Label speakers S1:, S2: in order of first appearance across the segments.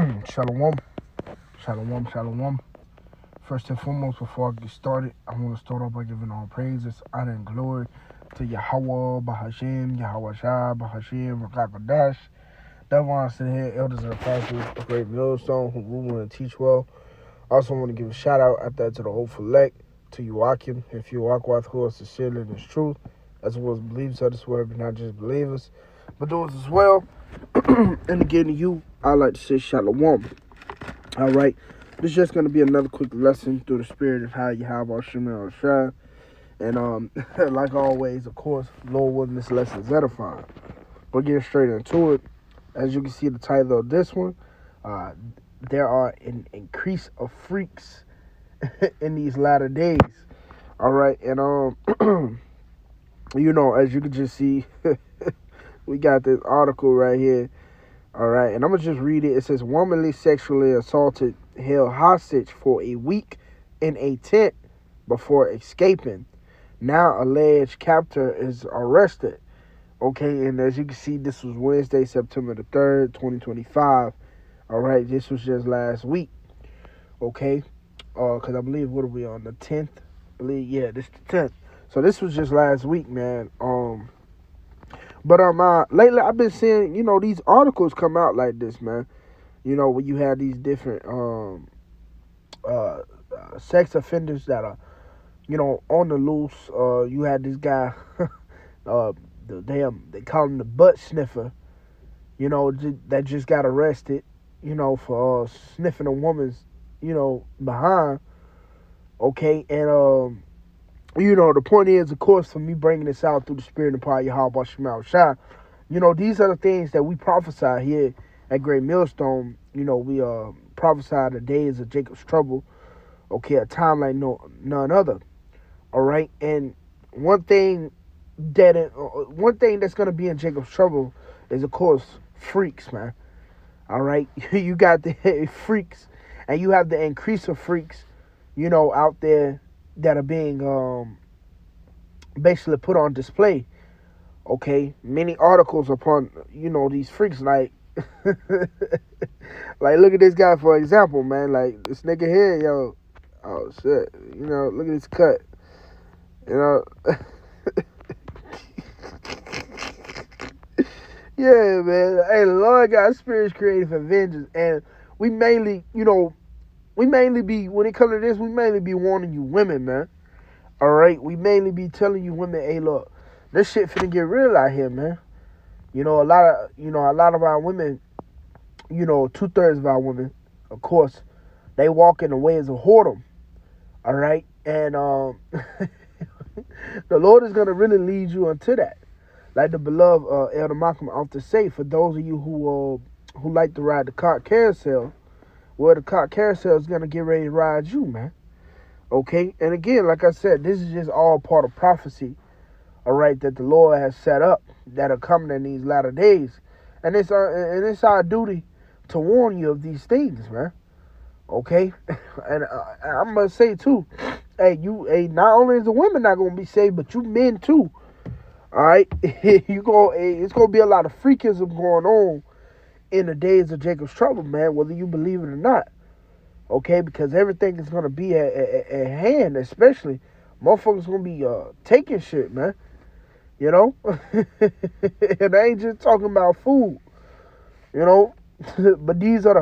S1: Shalom, shalom. First and foremost, before I get started, I want to start off by giving all praises, honor, and glory to Yahawah, bahasham, bahasham, Rawchaa Qadash. Double honors to the head elders and apostles, the great millstone who rule and teach well. I also want to give a shout out after that to the whole FrEAks, to Yahawashi, if you walk with who are sincerely in His truth, as well as believers of this word, but not just believers, but those as well. And again, to you, I like to say shalom. All right, this is just going to be another quick lesson through the spirit of how Yahawashi. And like always, of course, Lord willing, this lesson is edifying. But getting straight into it, as you can see the title of this one, there are an increase of freaks in these latter days. All right, and as you can just see, we got this article right here. All right, and I'm going to just read it. It says, womanly sexually assaulted held hostage for a week in a tent before escaping. Now alleged captor is arrested. Okay, and as you can see, this was Wednesday, September the 3rd, 2025. All right, this was just last week. Okay, because I believe, what are we on, the 10th? I believe, yeah, this is the 10th. So this was just last week, man. But lately I've been seeing, these articles come out like this, man. When you have these different sex offenders that are, on the loose. You had this guy, they call him the butt sniffer, that just got arrested, for sniffing a woman's, behind. Okay, and the point is, of course, for me bringing this out through the spirit and power of Yahawashi, these are the things that we prophesy here at Great Millstone. We prophesy the days of Jacob's trouble. Okay, a time like none other. All right, and one thing that's gonna be in Jacob's trouble is, of course, FrEAks, man. All right, you got the FrEAks, and you have the increase of FrEAks, out there that are being basically put on display. Okay, many articles upon these FrEAks, like like, look at this guy, for example, man. Like, this nigga here, yo, oh shit, look at this cut, yeah, man. Hey, the Lord got spirits created for vengeance, and we mainly be, when it comes to this, we mainly be warning you women, man. All right, we mainly be telling you women, hey, look, this shit finna get real out here, man. A lot of our women, 2/3 of our women, of course, they walk in the ways of whoredom. All right, and the Lord is gonna really lead you into that, like the beloved Elder Malcolm often say. For those of you who like to ride the cart carousel, well, the cart carousel is gonna get ready to ride you, man. Okay, and again, like I said, this is just all part of prophecy, all right, that the Lord has set up that are coming in these latter days, and it's our duty to warn you of these things, man. Okay, and I must say too, not only is the women not gonna be saved, but you men too. All right, it's gonna be a lot of freakism going on in the days of Jacob's trouble, man, whether you believe it or not. Okay, because everything is gonna be at hand, especially motherfuckers gonna be taking shit, man. And I ain't just talking about food, but these are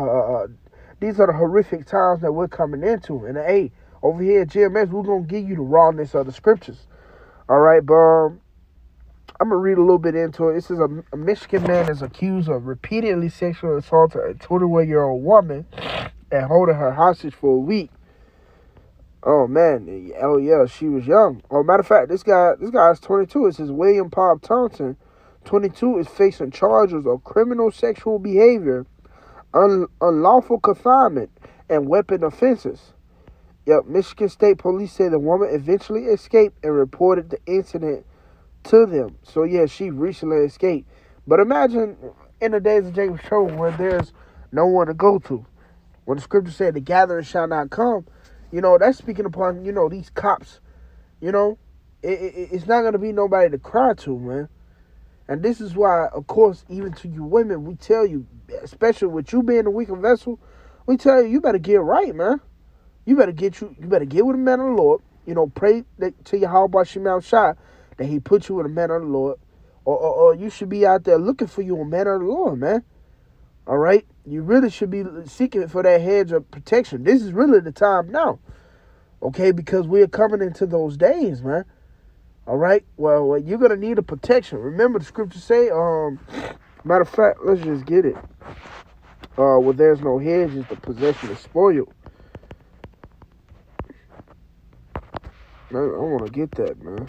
S1: the horrific times that we're coming into. And hey, over here at GMS, we're gonna give you the rawness of the scriptures. All right, but I'm gonna read a little bit into it. It says a Michigan man is accused of repeatedly sexually assaulting a 21-year-old woman and holding her hostage for a week. Oh man, oh yeah, she was young. Oh, matter of fact, this guy is 22. It says William Pop Thompson, 22, is facing charges of criminal sexual behavior, unlawful confinement, and weapon offenses. Yep, Michigan State Police say the woman eventually escaped and reported the incident to them. So yeah, she recently escaped. But imagine in the days of Jacob's trouble where there's no one to go to. When the scripture said the gathering shall not come, that's speaking upon, these cops, it's not going to be nobody to cry to, man. And this is why, of course, even to you women, we tell you, especially with you being a weaker vessel, we tell you, you better get right, man. You better get with a man of the Lord. Pray to Yahawashi that he put you with a man of the Lord. Or you should be out there looking for you a man of the Lord, man. All right? You really should be seeking for that hedge of protection. This is really the time now. Okay? Because we're coming into those days, man. All right? Well, you're going to need a protection. Remember the scriptures say, matter of fact, let's just get it. Where there's no hedge is the possession is spoiled. I want to get that, man.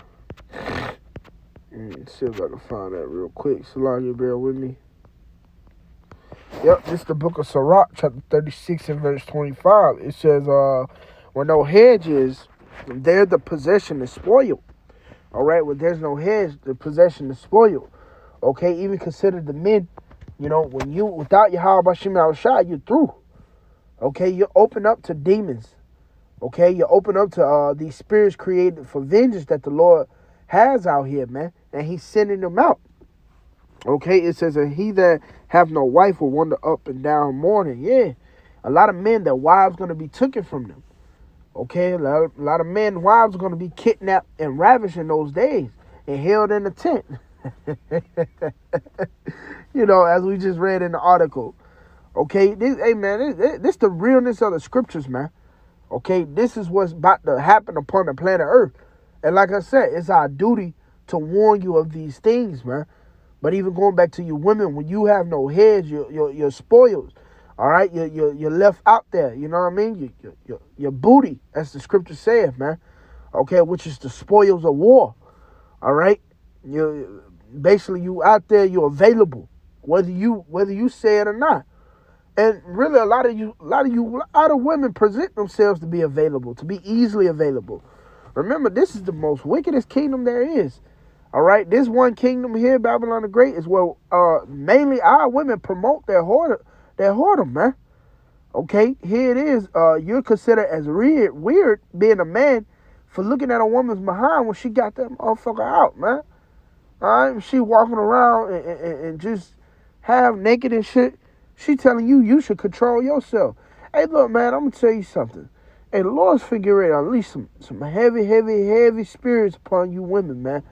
S1: See if I can find that real quick. Salah, you bear with me. Yep, this is the book of Sirach, chapter 36 and verse 25. It says, where no hedge is, there the possession is spoiled. All right, where there's no hedge, the possession is spoiled. Okay, even consider the men. When you, without Yahawashi, you're through. Okay, you're open up to demons. Okay, you're open up to these spirits created for vengeance that the Lord has out here, man. And he's sending them out. Okay, it says, and he that have no wife will wander up and down mourning. Yeah, a lot of men, their wives going to be taken from them. Okay, a lot of men, wives are going to be kidnapped and ravished in those days and held in a tent. As we just read in the article. Okay, this is the realness of the scriptures, man. Okay, this is what's about to happen upon the planet Earth. And like I said, it's our duty to warn you of these things, man. But even going back to you women, when you have no heads, you're spoiled. All right, you're left out there. You know what I mean? Your booty, as the scripture says, man. Okay, which is the spoils of war. All right, you out there, you're available, whether you say it or not. And really, a lot of women present themselves to be available, to be easily available. Remember, this is the most wickedest kingdom there is. All right, this one kingdom here, Babylon the Great, is where mainly our women promote their whoredom, man. Okay, here it is. You're considered as weird being a man for looking at a woman's behind when she got that motherfucker out, man. All right, she walking around and just half naked and shit. She telling you should control yourself. Hey, look, man, I'm going to tell you something. Hey, the Lord's figuring to unleash some heavy spirits upon you women, man.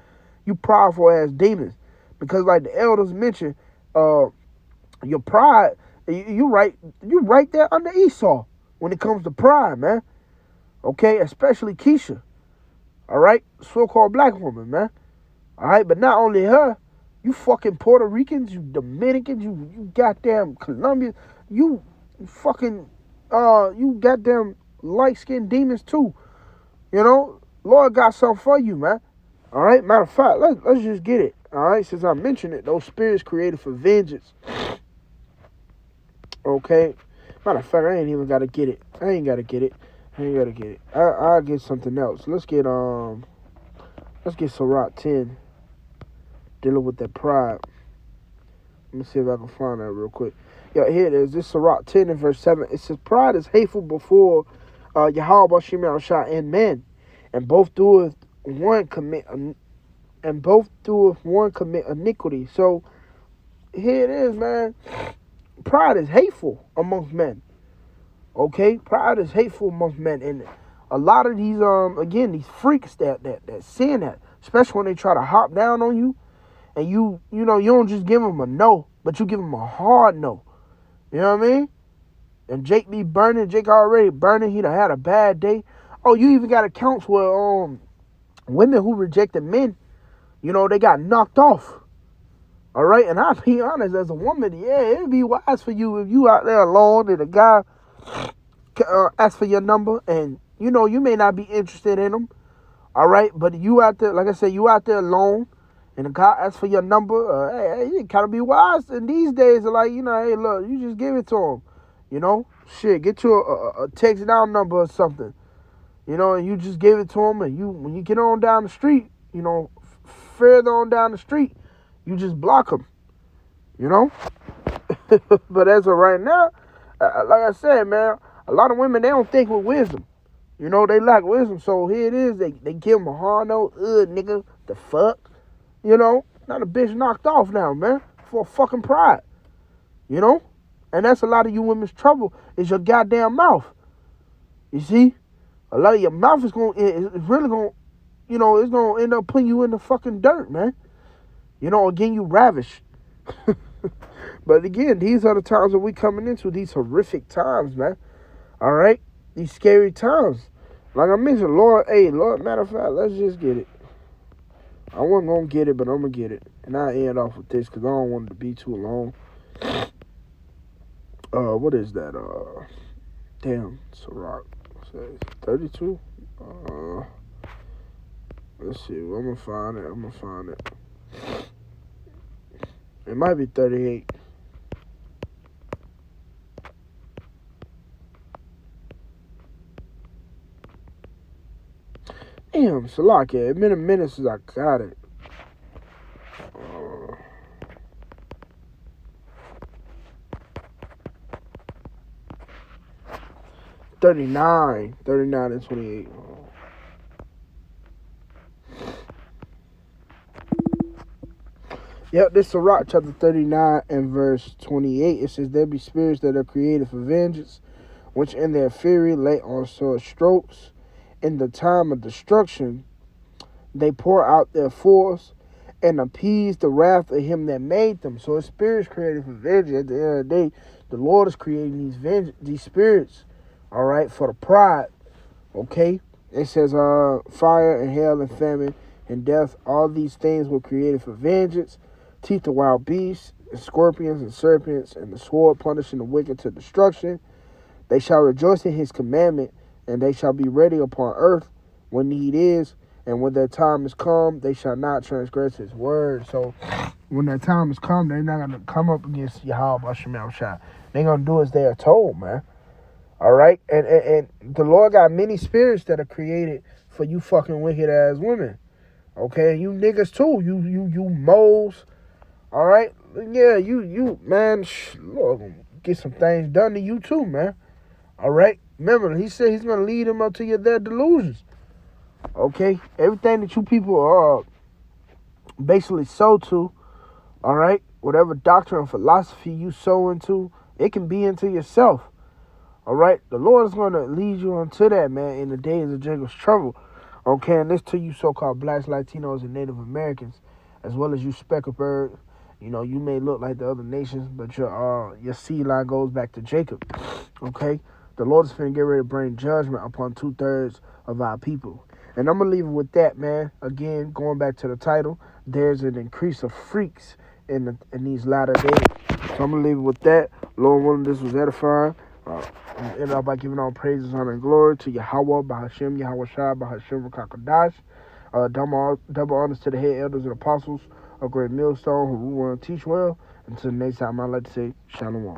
S1: You powerful ass demons. Because like the elders mentioned, your pride, you right there under Esau when it comes to pride, man. Okay, especially Keisha. All right, so-called black woman, man. All right, but not only her, you fucking Puerto Ricans, you Dominicans, you goddamn Colombians, you fucking, you goddamn light-skinned demons too. Lord got something for you, man. All right, matter of fact, let's just get it. All right, since I mentioned it, those spirits created for vengeance. Okay, matter of fact, I ain't even gotta get it. I ain't gotta get it. I'll get something else. Let's get Sirach 10. Dealing with that pride. Let me see if I can find that real quick. Yeah, here it is. This is Sirach 10 and verse 7. It says, pride is hateful before Yahawashi and men, and both doeth one commit iniquity. So here it is, man. Pride is hateful amongst men. Okay, pride is hateful amongst men, and a lot of these these freaks that sin that, especially when they try to hop down on you. And you don't just give them a no, but you give them a hard no. You know what I mean? And Jake already burning. He done had a bad day. Oh, you even got accounts where women who rejected men, they got knocked off. All right? And I'll be honest, as a woman, yeah, it'd be wise for you if you out there alone and a guy asks for your number and, you may not be interested in him. All right? But you out there, like I said, you out there alone. And the guy asks for your number. Hey, you kind of be wise. And these days, like, hey, look, you just give it to him. Shit, get you a text down number or something. And you just give it to him. And when you get on down the street, further on down the street, you just block him. But as of right now, like I said, man, a lot of women, they don't think with wisdom. They lack wisdom. So here it is. They give him a hard no. Nigga, the fuck. Not a bitch knocked off now, man, for fucking pride. You know? And that's a lot of you women's trouble, is your goddamn mouth. You see? A lot of your mouth is really going, it's going to end up putting you in the fucking dirt, man. Again, you ravish. But again, these are the times that we coming into, these horrific times, man. All right? These scary times. Like I mentioned, Lord, matter of fact, let's just get it. I wasn't going to get it, but I'm going to get it. And I'll end off with this because I don't want it to be too long. What is that? Damn, Ciroc. 32? Let's see. I'm going to find it. It might be 38. Damn, Salakia. It's been a minute since I got it. 39 and 28. Yep, this is Rawchaa chapter 39 and verse 28. It says, there be spirits that are created for vengeance, which in their fury lay on sore strokes. In the time of destruction, they pour out their force and appease the wrath of him that made them. So it's spirits created for vengeance. At the end of the day, the Lord is creating these spirits, all right, for the pride, okay? It says fire and hell and famine and death, all these things were created for vengeance. Teeth of wild beasts and scorpions and serpents and the sword punishing the wicked to destruction. They shall rejoice in his commandment, and they shall be ready upon earth when need is, and when their time is come, they shall not transgress his word. So when their time is come, they're not going to come up against Yahawah. They're going to do as they are told, man. All right? And the Lord got many spirits that are created for you fucking wicked ass women. Okay? You niggas too. You moles. All right? Yeah, you man, Lord, get some things done to you too, man. All right? Remember, he said he's going to lead them up to their delusions. Okay? Everything that you people are basically sow to, all right? Whatever doctrine and philosophy you sow into, it can be into yourself. All right? The Lord is going to lead you onto that, man, in the days of Jacob's trouble. Okay? And this to you so-called blacks, Latinos, and Native Americans, as well as you speckled bird. You may look like the other nations, but your seed line goes back to Jacob. Okay? The Lord is finna get ready to bring judgment upon 2/3 of our people. And I'm going to leave it with that, man. Again, going back to the title, there's an increase of FrEAks in these latter days. So I'm going to leave it with that. Lord willing, this was edifying. End up by giving all praises, honor, and glory to Yahawah, bahasham, Yahawashi, bahasham, Rawchaa Qadash. Double honors to the head elders and apostles of Great Millstone who rule and teach well. Until next time, I'd like to say Shalom.